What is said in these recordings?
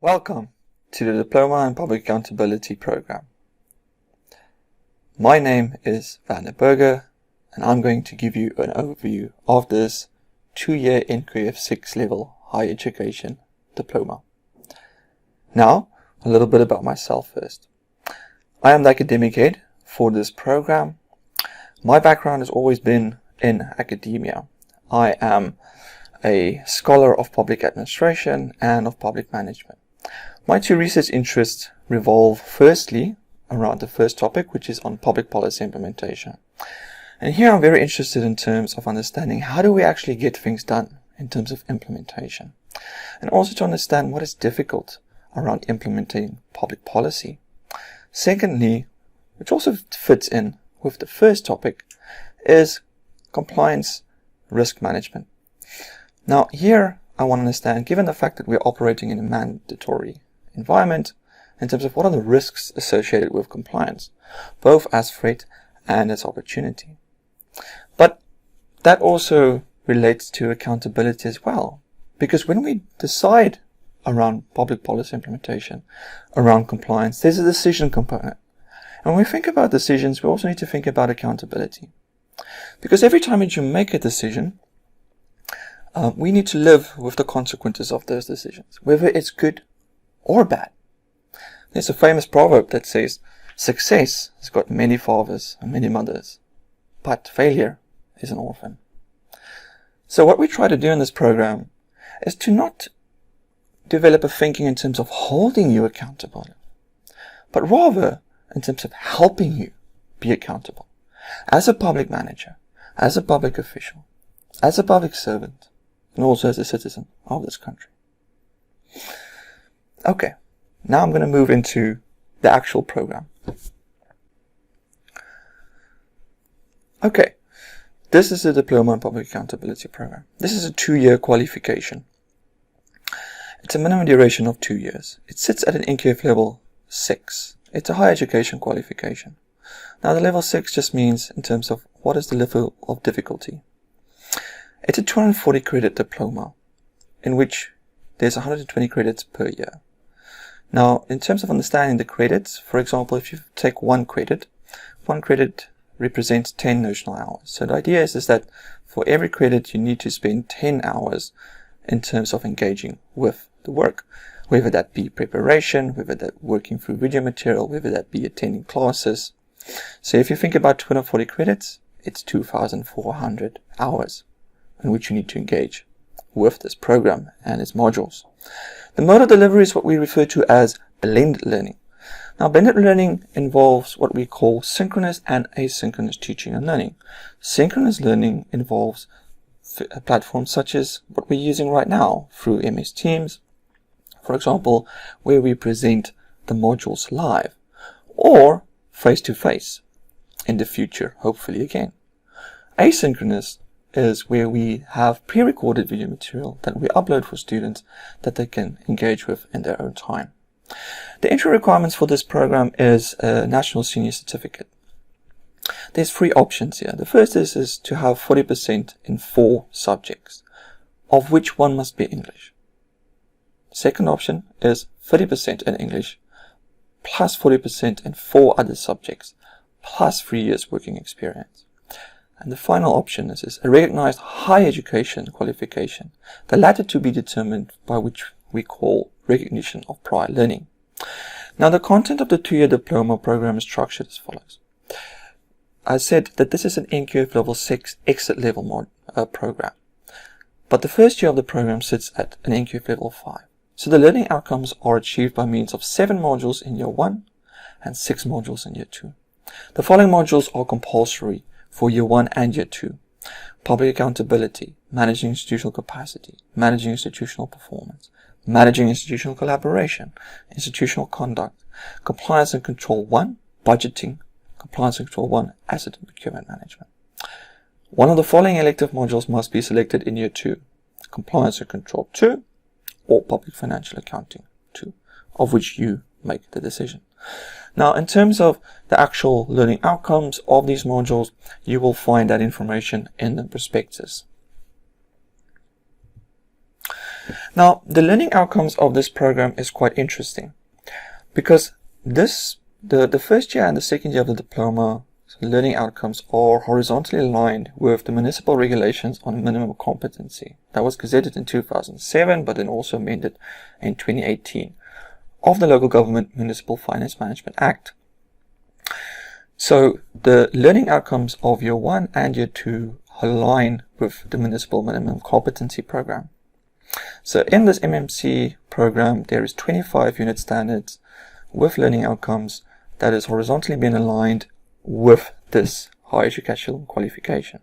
Welcome to the Diploma in Public Accountability program. My name is Van der Burger and I'm going to give you an overview of this 2-year NQF 6 level Higher Education Diploma. Now, a little bit about myself first. I am the academic head for this program. My background has always been in academia. I am a scholar of public administration and of public management. My two research interests revolve firstly around the first topic, which is on public policy implementation. And here I'm very interested in terms of understanding how do we actually get things done in terms of implementation, and also to understand what is difficult around implementing public policy. Secondly, which also fits in with the first topic, is compliance risk management. Now here I want to understand, given the fact that we're operating in a mandatory environment, in terms of what are the risks associated with compliance, both as threat and as opportunity. But that also relates to accountability as well, because when we decide around public policy implementation, around compliance, there's a decision component. And when we think about decisions, we also need to think about accountability. Because every time that you make a decision, we need to live with the consequences of those decisions, whether it's good or bad. There's a famous proverb that says, success has got many fathers and many mothers, but failure is an orphan. So what we try to do in this program is to not develop a thinking in terms of holding you accountable, but rather in terms of helping you be accountable as a public manager, as a public official, as a public servant, and also as a citizen of this country. Okay, now I'm going to move into the actual program. Okay, this is the Diploma in Public Accountability program. This is a 2-year qualification. It's a minimum duration of 2 years. It sits at an NQF level 6. It's a higher education qualification. Now the level 6 just means in terms of what is the level of difficulty. It's a 240 credit diploma in which there's 120 credits per year. Now, in terms of understanding the credits, for example, if you take one credit represents 10 notional hours. So the idea is that for every credit, you need to spend 10 hours in terms of engaging with the work, whether that be preparation, whether that working through video material, whether that be attending classes. So if you think about 240 credits, it's 2,400 hours in which you need to engage with this program and its modules. The mode of delivery is what we refer to as blended learning. Now, blended learning involves what we call synchronous and asynchronous teaching and learning. Synchronous learning involves platforms such as what we're using right now through MS Teams, for example, where we present the modules live, or face-to-face in the future, hopefully again. Asynchronous is where we have pre-recorded video material that we upload for students that they can engage with in their own time. The entry requirements for this program is a National Senior Certificate. There's 3 options here. The first is to have 40% in 4 subjects, of which one must be English. Second option is 30% in English, plus 40% in 4 other subjects, plus 3 years working experience. And the final option is a recognized higher education qualification, the latter to be determined by which we call recognition of prior learning. Now, the content of the 2-year diploma program is structured as follows. I said that this is an NQF level 6 exit level program, but the first year of the program sits at an NQF level 5. So the learning outcomes are achieved by means of 7 modules in year 1 and 6 modules in year 2. The following modules are compulsory for year 1 and year 2. Public accountability, managing institutional capacity, managing institutional performance, managing institutional collaboration, institutional conduct, compliance and control 1, budgeting, compliance and control 1, asset and procurement management. One of the following elective modules must be selected in year 2, compliance and control 2, or public financial accounting 2, of which you make the decision. Now, in terms of the actual learning outcomes of these modules, you will find that information in the prospectus. Now, the learning outcomes of this program is quite interesting because the first year and the second year of the diploma learning outcomes are horizontally aligned with the municipal regulations on minimum competency. That was gazetted in 2007, but then also amended in 2018 of the Local Government Municipal Finance Management Act. So the learning outcomes of year 1 and year 2 align with the municipal minimum competency program. So in this MMC program, there is 25 unit standards with learning outcomes that is horizontally being aligned with this higher educational qualification.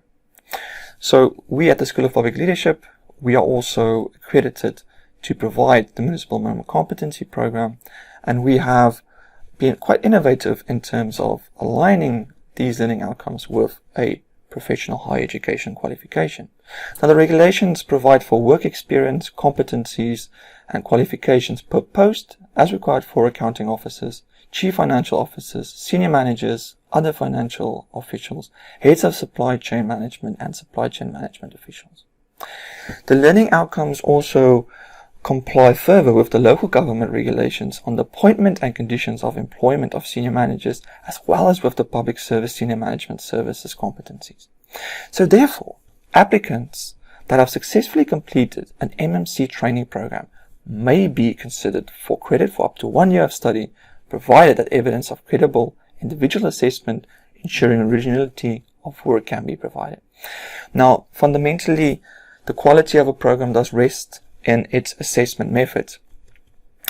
So we at the School of Public Leadership, we are also accredited to provide the municipal minimum competency program, and we have been quite innovative in terms of aligning these learning outcomes with a professional higher education qualification. Now, the regulations provide for work experience, competencies, and qualifications per post as required for accounting officers, chief financial officers, senior managers, other financial officials, heads of supply chain management, and supply chain management officials. The learning outcomes also comply further with the local government regulations on the appointment and conditions of employment of senior managers, as well as with the public service senior management services competencies. So therefore, applicants that have successfully completed an MMC training program may be considered for credit for up to 1 year of study, provided that evidence of credible individual assessment ensuring originality of work can be provided. Now, fundamentally, the quality of a program does rest in its assessment methods,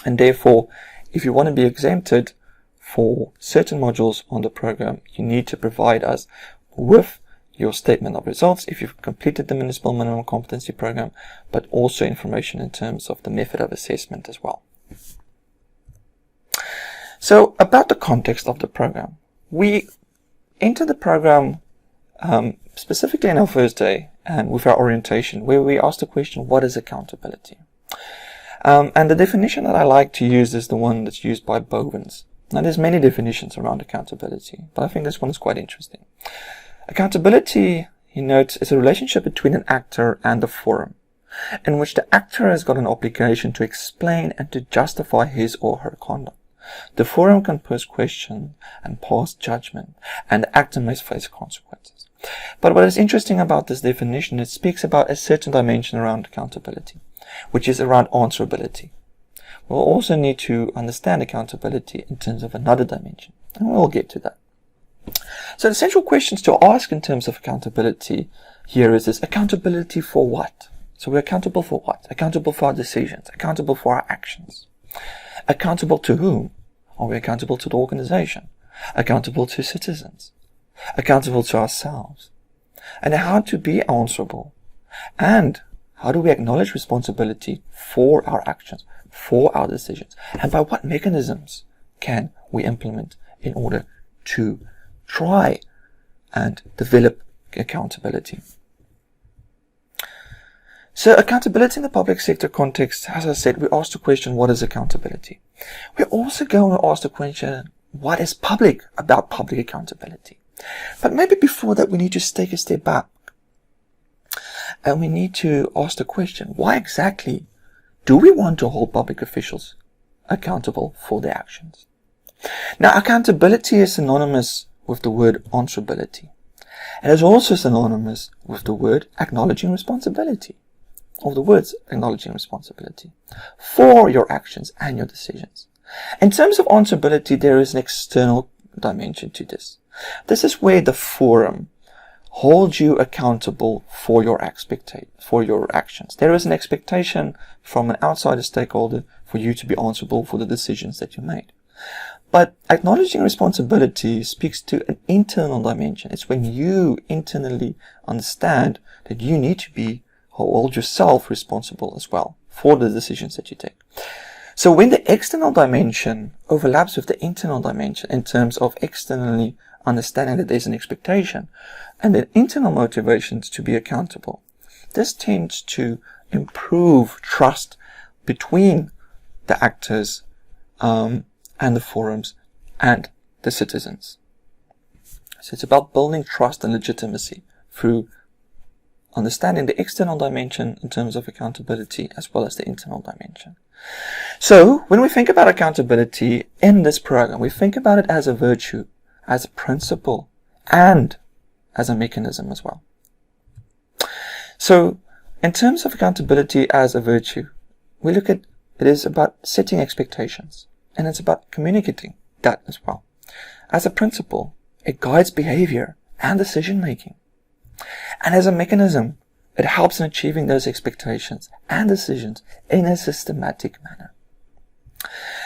and therefore, if you want to be exempted for certain modules on the program, you need to provide us with your statement of results if you've completed the municipal minimum competency program, but also information in terms of the method of assessment as well. So, about the context of the program. We enter the program specifically in our first day and with our orientation, where we ask the question, what is accountability? And the definition that I like to use is the one that's used by Bovens. Now, there's many definitions around accountability, but I think this one is quite interesting. Accountability, he notes, is a relationship between an actor and the forum, in which the actor has got an obligation to explain and to justify his or her conduct. The forum can pose questions and pass judgment, and the actor must face consequences. But what is interesting about this definition, it speaks about a certain dimension around accountability, which is around answerability. We'll also need to understand accountability in terms of another dimension, and we'll get to that. So the central questions to ask in terms of accountability here is this: accountability for what? So we're accountable for what? Accountable for our decisions, accountable for our actions. Accountable to whom? Are we accountable to the organization? Accountable to citizens? Accountable to ourselves? And how to be answerable? And how do we acknowledge responsibility for our actions, for our decisions? And by what mechanisms can we implement in order to try and develop accountability? So accountability in the public sector context, as I said, we ask the question, what is accountability? We're also going to ask the question, what is public about public accountability? But maybe before that, we need to take a step back. And we need to ask the question, why exactly do we want to hold public officials accountable for their actions? Now, accountability is synonymous with the word answerability. It is also synonymous with the word acknowledging responsibility, or the words acknowledging responsibility for your actions and your decisions. In terms of answerability, there is an external dimension to this. This is where the forum holds you accountable for your actions. There is an expectation from an outsider stakeholder for you to be answerable for the decisions that you made. But acknowledging responsibility speaks to an internal dimension. It's when you internally understand that you need to hold yourself responsible as well for the decisions that you take. So when the external dimension overlaps with the internal dimension in terms of externally understanding that there's an expectation and then internal motivations to be accountable, this tends to improve trust between the actors and the forums and the citizens. So it's about building trust and legitimacy through understanding the external dimension in terms of accountability as well as the internal dimension. So, when we think about accountability in this program, we think about it as a virtue, as a principle, and as a mechanism as well. So, in terms of accountability as a virtue, we look at it is about setting expectations, and it's about communicating that as well. As a principle, it guides behavior and decision making. And as a mechanism, it helps in achieving those expectations and decisions in a systematic manner.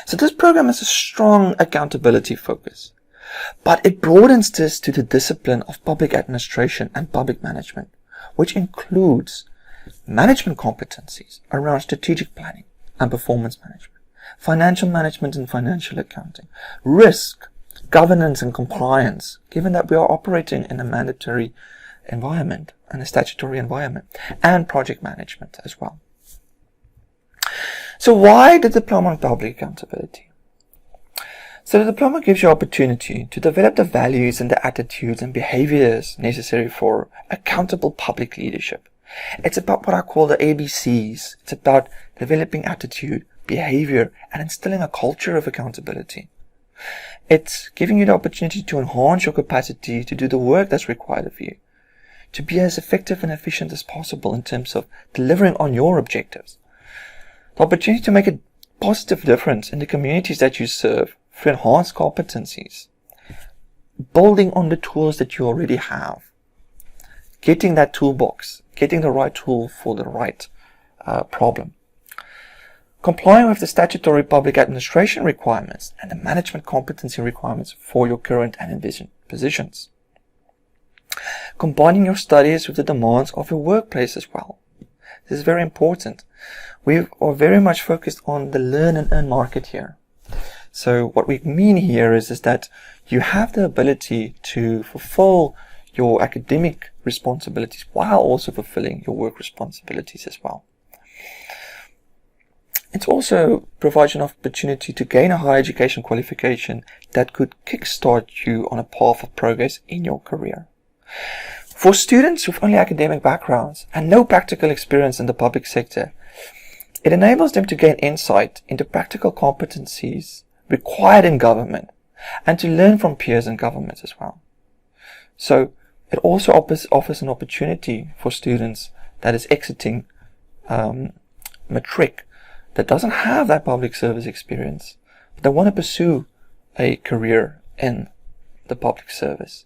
So this program has a strong accountability focus, but it broadens this to the discipline of public administration and public management, which includes management competencies around strategic planning and performance management, financial management and financial accounting, risk, governance and compliance, given that we are operating in a mandatory environment and a statutory environment, and project management as well. So why the Diploma in Public Accountability? So the diploma gives you opportunity to develop the values and the attitudes and behaviors necessary for accountable public leadership. It's about what I call the ABCs. It's about developing attitude, behavior, and instilling a culture of accountability. It's giving you the opportunity to enhance your capacity to do the work that's required of you, to be as effective and efficient as possible in terms of delivering on your objectives. The opportunity to make a positive difference in the communities that you serve through enhanced competencies, building on the tools that you already have, getting that toolbox, getting the right tool for the right problem, complying with the statutory public administration requirements and the management competency requirements for your current and envisioned positions, combining your studies with the demands of your workplace as well. This is very important. We are very much focused on the learn and earn market here. So what we mean here is that you have the ability to fulfill your academic responsibilities while also fulfilling your work responsibilities as well. It also provides you an opportunity to gain a higher education qualification that could kickstart you on a path of progress in your career. For students with only academic backgrounds and no practical experience in the public sector, it enables them to gain insight into practical competencies required in government and to learn from peers in government as well. So it also offers an opportunity for students that is exiting matric that doesn't have that public service experience, but they want to pursue a career in the public service.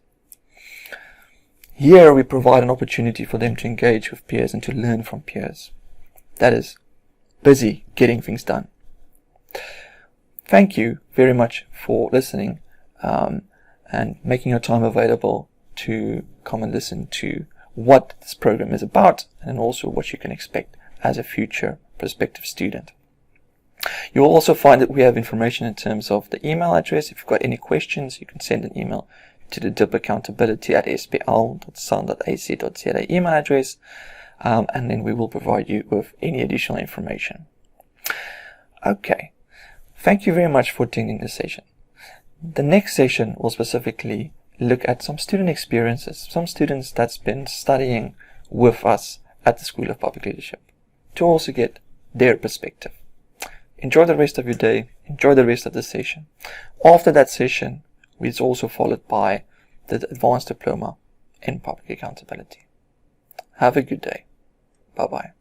Here we provide an opportunity for them to engage with peers and to learn from peers that is busy getting things done. Thank you very much for listening and making your time available to come and listen to what this program is about and also what you can expect as a future prospective student. You'll also find that we have information in terms of the email address. If you've got any questions, you can send an email to the dipaccountability@spl.san.ac.za email address, and then we will provide you with any additional information. Okay, thank you very much for attending this session. The next session will specifically look at some student experiences, some students that's been studying with us at the School of Public Leadership, to also get their perspective. Enjoy the rest of your day. Enjoy the rest of the session. After that session, it's also followed by the Advanced Diploma in Public Accountability. Have a good day. Bye-bye.